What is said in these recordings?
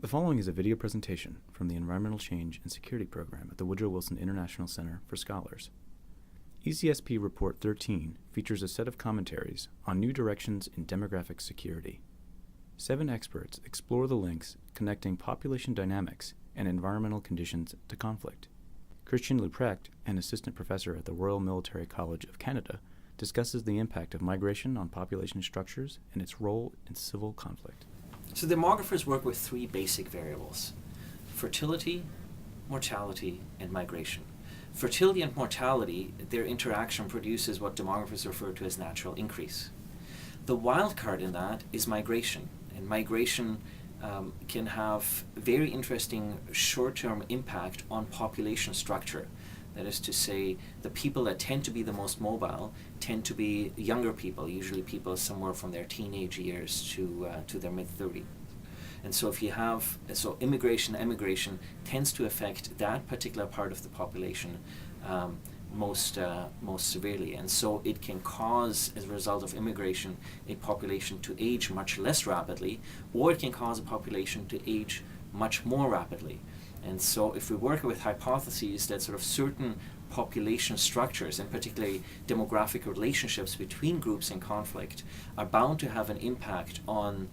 The following is a video presentation from the Environmental Change and Security Program at the Woodrow Wilson International Center for Scholars. ECSP Report 13 features a set of commentaries on new directions in demographic security. 7 experts explore the links connecting population dynamics and environmental conditions to conflict. Christian Leuprecht, an assistant professor at the Royal Military College of Canada, discusses the impact of migration on population structures and its role in civil conflict. So demographers work with 3 basic variables: fertility, mortality, and migration. Fertility and mortality, their interaction produces what demographers refer to as natural increase. The wild card in that is migration, and migration can have very interesting short-term impact on population structure. That is to say, the people that tend to be the most mobile tend to be younger people, usually people somewhere from their teenage years to their mid-30s. And so if you have, immigration, emigration tends to affect that particular part of the population most severely. And so it can cause, as a result of immigration, a population to age much less rapidly, or it can cause a population to age much more rapidly. And so if we work with hypotheses that sort of certain population structures, and particularly demographic relationships between groups in conflict, are bound to have an impact on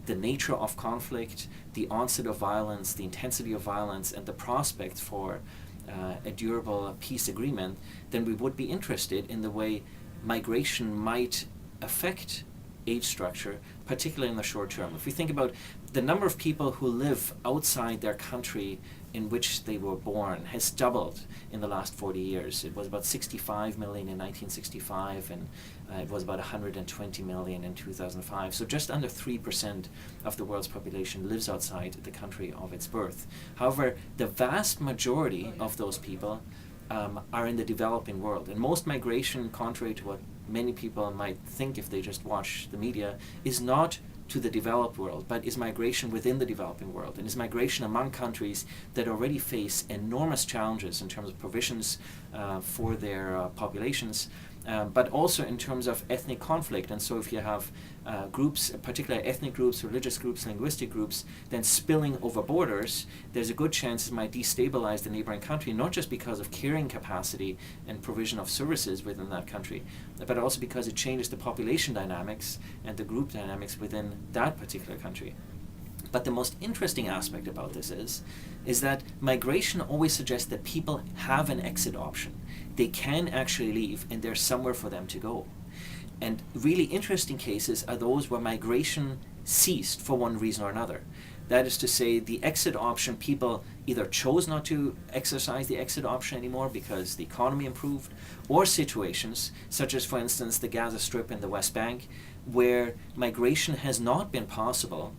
the nature of conflict, the onset of violence, the intensity of violence, and the prospects for a durable peace agreement, then we would be interested in the way migration might affect age structure, particularly in the short term. If we think about the number of people who live outside their country in which they were born has doubled in the last 40 years. It was about 65 million in 1965, and it was about 120 million in 2005. So just under 3% of the world's population lives outside the country of its birth. However, the vast majority of those people are in the developing world. And most migration, contrary to what many people might think if they just watch the media, is not to the developed world, but is migration within the developing world, and is migration among countries that already face enormous challenges in terms of provisions for their populations, but also in terms of ethnic conflict. And so if you have groups, particularly ethnic groups, religious groups, linguistic groups, then spilling over borders, there's a good chance it might destabilize the neighboring country, not just because of carrying capacity and provision of services within that country, but also because it changes the population dynamics and the group dynamics within that particular country. But the most interesting aspect about this is that migration always suggests that people have an exit option. They can actually leave, and there's somewhere for them to go. And really interesting cases are those where migration ceased for one reason or another. That is to say, the exit option, people either chose not to exercise the exit option anymore because the economy improved, or situations such as, for instance, the Gaza Strip and the West Bank, where migration has not been possible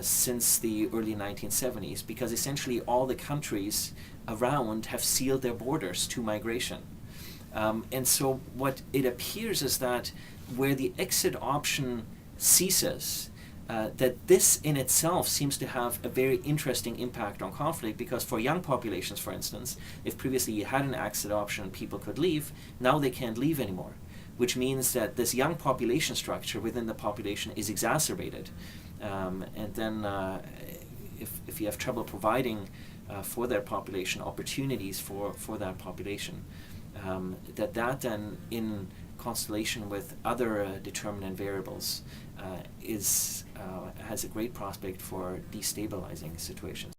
since the early 1970s, because essentially all the countries around have sealed their borders to migration. And so what it appears is that where the exit option ceases, that this in itself seems to have a very interesting impact on conflict, because for young populations, for instance, if previously you had an exit option, people could leave, now they can't leave anymore, which means that this young population structure within the population is exacerbated. And then if you have trouble providing for that population opportunities for that population, that then in constellation with other determinant variables has a great prospect for destabilizing situations.